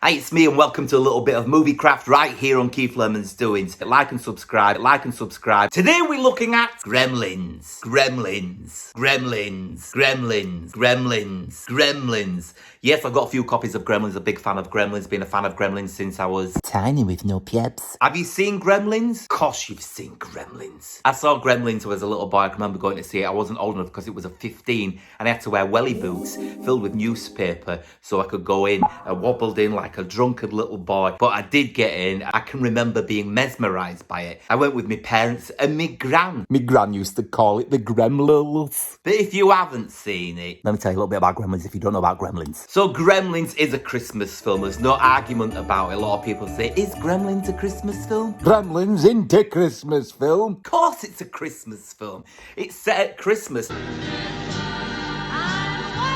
Hi, it's me and welcome to a little bit of movie craft right here on Keith Lemon's Doings. Like and subscribe, like and subscribe. Today we're looking at Gremlins. Gremlins. Gremlins. Gremlins. Gremlins. Gremlins. Yes, I've got a few copies of Gremlins, a big fan of Gremlins, been a fan of Gremlins since I was tiny with no peps. Have you seen Gremlins? Of course you've seen Gremlins. I saw Gremlins when I was a little boy. I can remember going to see it. I wasn't old enough because it was a 15 and I had to wear welly boots filled with newspaper so I could go in. I wobbled in like a drunken little boy, but I did get in. I can remember being mesmerised by it. I went with my parents and my gran. My gran used to call it the Gremlins. But if you haven't seen it, let me tell you a little bit about Gremlins if you don't know about Gremlins. So Gremlins is a Christmas film. There's no argument about it. A lot of people say, is Gremlins a Christmas film? Gremlins ain't a Christmas film. Of course it's a Christmas film. It's set at Christmas. Of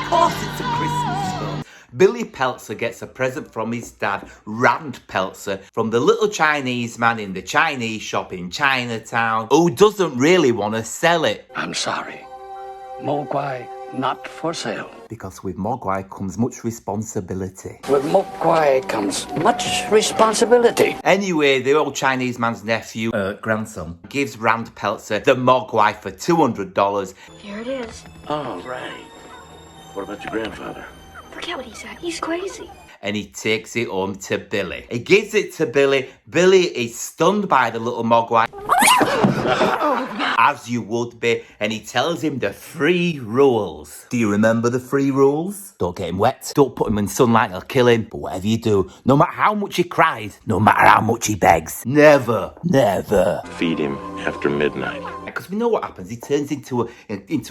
course it's a Christmas film. Billy Peltzer gets a present from his dad, Rand Peltzer, from the little Chinese man in the Chinese shop in Chinatown, who doesn't really want to sell it. I'm sorry. Mogwai not for sale. Because with Mogwai comes much responsibility. With Mogwai comes much responsibility. Anyway, the old Chinese man's nephew, grandson, gives Rand Peltzer the Mogwai for $200. Here it is. Oh, right. What about your grandfather? Forget what he said. He's crazy. And he takes it home to Billy. He gives it to Billy. Billy is stunned by the little Mogwai. As you would be. And he tells him the 3 rules. Do you remember the 3 rules? Don't get him wet. Don't put him in sunlight, it'll kill him. But whatever you do, no matter how much he cries, no matter how much he begs, never Feed him after midnight. because we know what happens. He turns into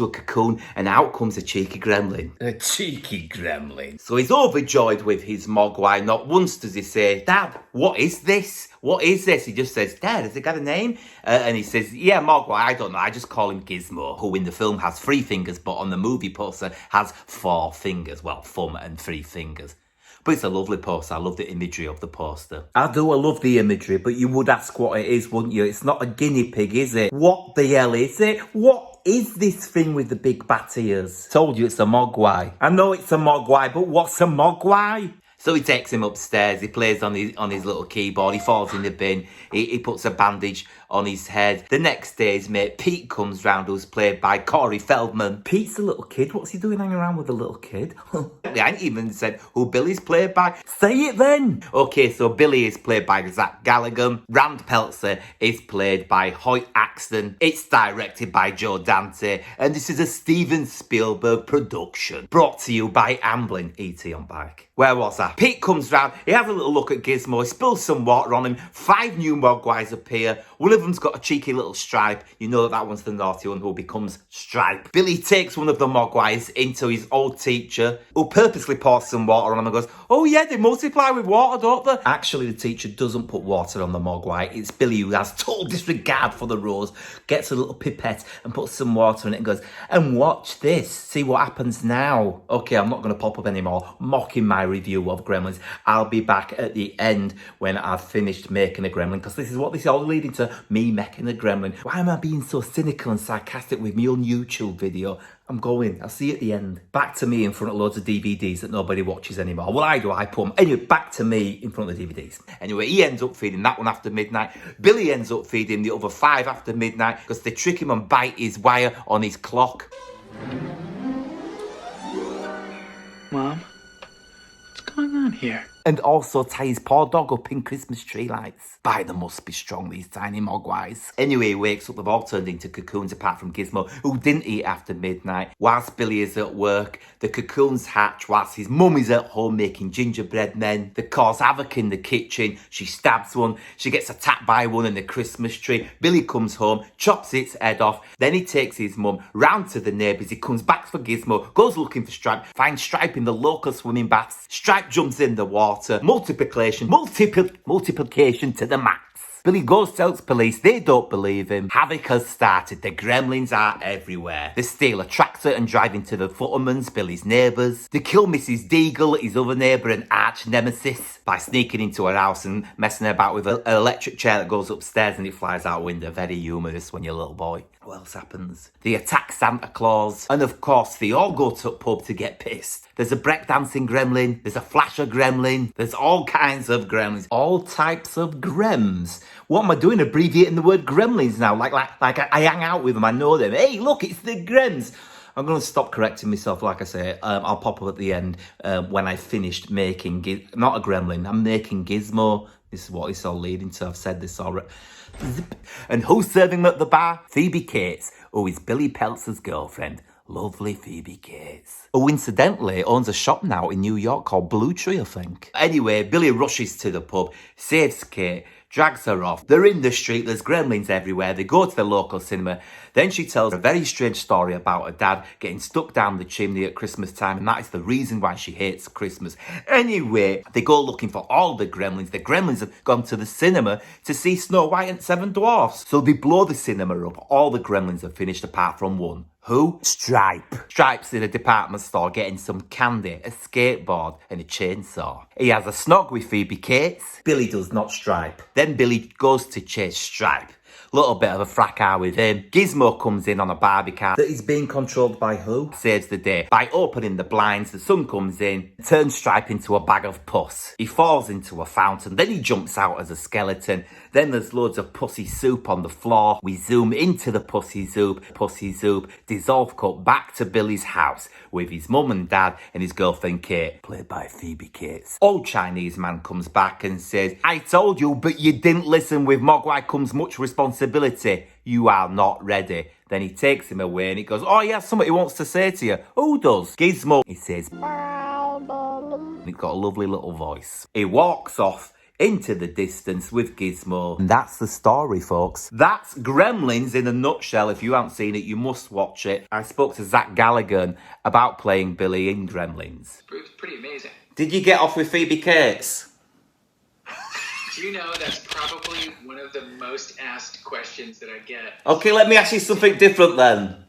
a cocoon and out comes a cheeky gremlin. A cheeky gremlin. So he's overjoyed with his Mogwai. Not once does he say, Dad, what is this? What is this? He just says, Dad, has it got a name? And he says, yeah, Mogwai, I don't know. I just call him Gizmo, who in the film has 3 fingers, but on the movie poster has 4 fingers. Well, thumb and 3 fingers. But it's a lovely poster. I love the imagery of the poster. I love the imagery, but you would ask what it is, wouldn't you? It's not a guinea pig, is it? What the hell is it? What is this thing with the big bat ears? Told you it's a Mogwai. I know it's a Mogwai, but what's a Mogwai? So he takes him upstairs, he plays on his little keyboard, he falls in the bin, he puts a bandage on his head. The next day his mate Pete comes round, who's played by Corey Feldman. Pete's a little kid, what's he doing hanging around with a little kid? They ain't even said who Billy's played by. Say it then! Okay, so Billy is played by Zach Galligan. Rand Peltzer is played by Hoyt Axton. It's directed by Joe Dante, and this is a Steven Spielberg production. Brought to you by Amblin, E.T. on bike. Where was I? Pete comes round, he has a little look at Gizmo, he spills some water on him, 5 new Mogwais appear, one of them's got a cheeky little stripe, you know that one's the naughty one who becomes Stripe. Billy takes one of the Mogwais into his old teacher, who purposely pours some water on him and goes, oh yeah, they multiply with water, don't they? Actually, the teacher doesn't put water on the Mogwai, it's Billy who has total disregard for the rules, gets a little pipette and puts some water in it and goes, and watch this, see what happens now. Okay, I'm not going to pop up anymore, mocking my review of Gremlins. I'll be back at the end when I've finished making a Gremlin, because this is what this is all leading to, me making a Gremlin. Why am I being so cynical and sarcastic with my own YouTube video? I'm going. I'll see you at the end. Back to me in front of loads of DVDs that nobody watches anymore. Well, I do. I put them. Anyway, back to me in front of the DVDs. Anyway, he ends up feeding that one after midnight. Billy ends up feeding the other 5 after midnight because they trick him and bite his wire on his clock. Mom, what's going on here? And also tie his poor dog up in Christmas tree lights. By the must be strong, these tiny Mogwais. Anyway, he wakes up, they've all turned into cocoons apart from Gizmo, who didn't eat after midnight. Whilst Billy is at work, the cocoons hatch whilst his mum is at home making gingerbread men. They cause havoc in the kitchen. She stabs one. She gets attacked by one in the Christmas tree. Billy comes home, chops its head off. Then he takes his mum round to the neighbours. He comes back for Gizmo, goes looking for Stripe, finds Stripe in the local swimming baths. Stripe jumps in the water. Multiplication to the max. Billy goes, tells police, they don't believe him. Havoc has started, the Gremlins are everywhere. They steal a tractor and drive into the Futtermans, Billy's neighbours. They kill Mrs. Deagle, his other neighbour and arch nemesis, by sneaking into her house and messing about with an electric chair that goes upstairs and it flies out a window. Very humorous when you're a little boy. What else happens? They attack Santa Claus, and of course they all go to a pub to get pissed. There's a breakdancing gremlin, there's a flasher gremlin, there's all kinds of gremlins. All types of grems. What am I doing? Abbreviating the word gremlins now? Like I hang out with them, I know them. Hey, look, it's the grems. I'm going to stop correcting myself, like I say. I'll pop up at the end when I finished making, not a gremlin, I'm making Gizmo. This is what it's all leading to, I've said this already. And who's serving them at the bar? Phoebe Cates, who is Billy Peltzer's girlfriend. Lovely Phoebe Cates. Who incidentally owns a shop now in New York called Blue Tree, I think. Anyway, Billy rushes to the pub, saves Kate, drags her off. They're in the street, there's gremlins everywhere. They go to the local cinema. Then she tells a very strange story about her dad getting stuck down the chimney at Christmas time, and that is the reason why she hates Christmas. Anyway, they go looking for all the gremlins. The gremlins have gone to the cinema to see Snow White and Seven Dwarfs. So they blow the cinema up. All the gremlins have finished apart from one. Who? Stripe. Stripe's in a department store getting some candy, a skateboard, and a chainsaw. He has a snog with Phoebe Cates. Billy does not Stripe. Then Billy goes to chase Stripe. Little bit of a fracas with him. Gizmo comes in on a Barbie car that is being controlled by who? Saves the day. By opening the blinds, the sun comes in, turns Stripe into a bag of pus. He falls into a fountain, then he jumps out as a skeleton. Then there's loads of pussy soup on the floor. We zoom into the pussy soup. Pussy soup, dissolve cut back to Billy's house with his mum and dad and his girlfriend Kate, played by Phoebe Cates. Old Chinese man comes back and says, I told you, but you didn't listen. With Mogwai comes much responsibility. You are not ready. Then he takes him away and he goes, oh, he has something he wants to say to you. Who does? Gizmo. He says, he's got a lovely little voice. He walks off into the distance with Gizmo. And that's the story, folks. That's Gremlins in a nutshell. If you haven't seen it, you must watch it. I spoke to Zach Gallagher about playing Billy in Gremlins. It was pretty amazing. Did you get off with Phoebe Cates? Do you know that's probably one of the most asked questions that I get? Okay, let me ask you something different then.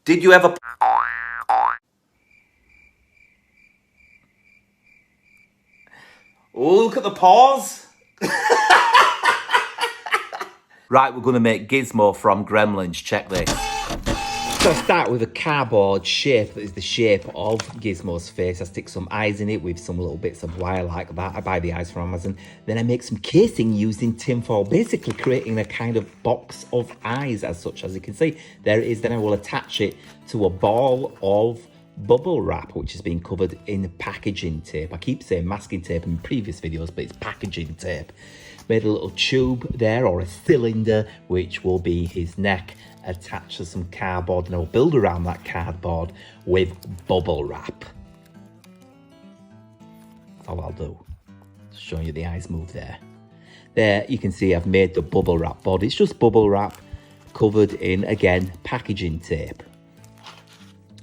Did you ever... Oh, look at the pause. Right, we're going to make Gizmo from Gremlins. Check this. So I start with a cardboard shape that is the shape of Gizmo's face. I stick some eyes in it with some little bits of wire like that. I buy the eyes from Amazon. Then I make some casing using tinfoil, basically creating a kind of box of eyes as such. As you can see, there it is. Then I will attach it to a ball of bubble wrap, which has been covered in packaging tape. I keep saying masking tape in previous videos, but it's packaging tape. Made a little tube there, or a cylinder, which will be his neck, attached to some cardboard, and I'll build around that cardboard with bubble wrap. That's all I'll do. Just showing you the eyes move there. There, you can see I've made the bubble wrap body. It's just bubble wrap covered in, again, packaging tape.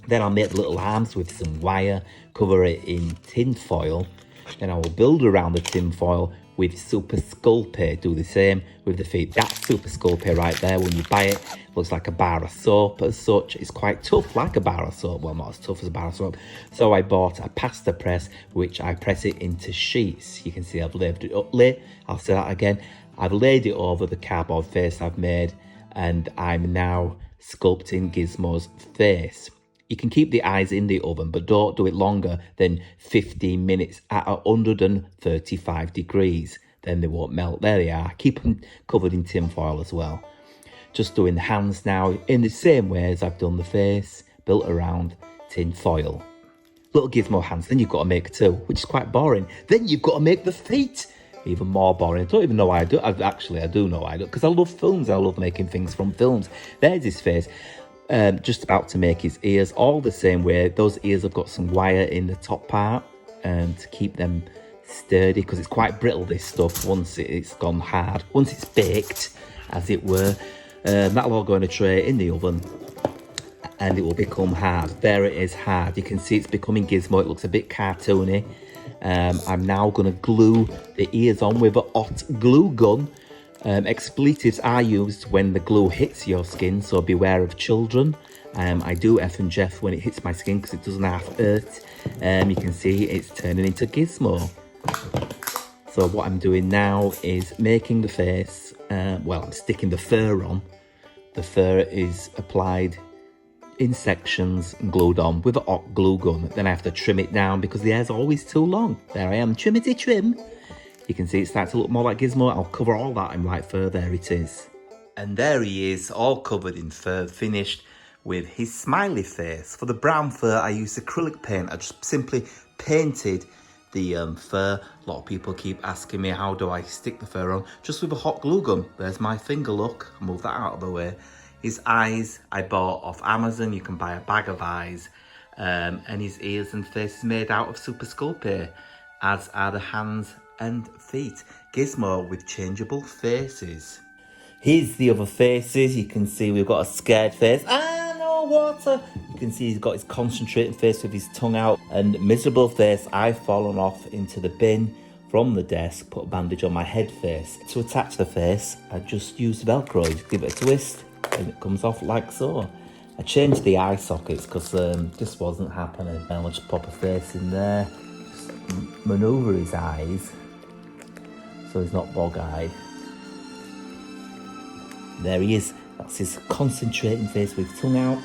Then I'll make little arms with some wire, cover it in tin foil. Then I will build around the tin foil with Super Sculpey. Do the same with the feet. That's Super Sculpey right there. When you buy it, looks like a bar of soap as such. It's quite tough, like a bar of soap. Well, not as tough as a bar of soap. So I bought a pasta press, which I press it into sheets. You can see I've laid it up. I'll say that again. I've laid it over the cardboard face I've made, and I'm now sculpting Gizmo's face. You can keep the eyes in the oven, but don't do it longer than 15 minutes at 135 degrees. Then they won't melt. There they are. Keep them covered in tin foil as well. Just doing the hands now in the same way as I've done the face, built around tin foil. Little Gizmo hands. Then you've got to make two, which is quite boring. Then you've got to make the feet. Even more boring. I don't even know why I do. I do know why I do, because I love films. I love making things from films. There's his face. Just about to make his ears all the same way. Those ears have got some wire in the top part to keep them sturdy, because it's quite brittle, this stuff, once it's gone hard. Once it's baked, as it were, that'll all go in a tray in the oven and it will become hard. There it is, hard. You can see it's becoming Gizmo. It looks a bit cartoony. I'm now going to glue the ears on with a hot glue gun. Expletives are used when the glue hits your skin, so beware of children. I do F and Jeff when it hits my skin because it doesn't half hurt. You can see it's turning into Gizmo. So what I'm doing now is making the face Well, I'm sticking the fur on. The fur is applied in sections and glued on with a hot glue gun. Then I have to trim it down because the hair's always too long. There I am, trimmity trim. You can see it starts to look more like Gizmo. I'll cover all that in white fur. There it is. And there he is, all covered in fur, finished with his smiley face. For the brown fur, I used acrylic paint. I just simply painted the fur. A lot of people keep asking me, how do I stick the fur on? Just with a hot glue gun. There's my finger, look. I'll move that out of the way. His eyes I bought off Amazon. You can buy a bag of eyes. And his ears and face is made out of Super Sculpey, as are the hands and feet. Gizmo with changeable faces. Here's the other faces. You can see we've got a scared face. Ah, no water. You can see he's got his concentrated face with his tongue out. And miserable face, I've fallen off into the bin from the desk, put a bandage on my head face. To attach the face, I just used Velcro. Just give it a twist and it comes off like so. I changed the eye sockets because this wasn't happening. I'll just pop a face in there. Just manoeuvre his eyes so he's not bog-eyed. There he is. That's his concentrating face with tongue out.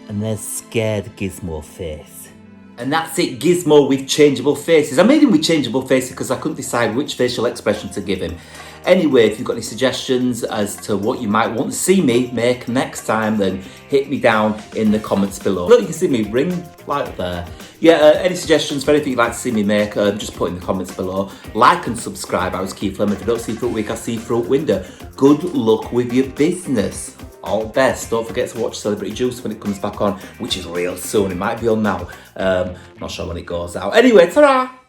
And there's scared Gizmo face. And that's it, Gizmo with changeable faces. I made him with changeable faces because I couldn't decide which facial expression to give him. Anyway, if you've got any suggestions as to what you might want to see me make next time, then hit me down in the comments below. Look, you can see me ring right there. Yeah, any suggestions for anything you'd like to see me make, just put in the comments below. Like and subscribe. I was Keith Lemon. If you don't see Fruit Week, I see Fruit Window. Good luck with your business. All best. Don't forget to watch Celebrity Juice when it comes back on, which is real soon. It might be on now. Not sure when it goes out. Anyway, ta-ra!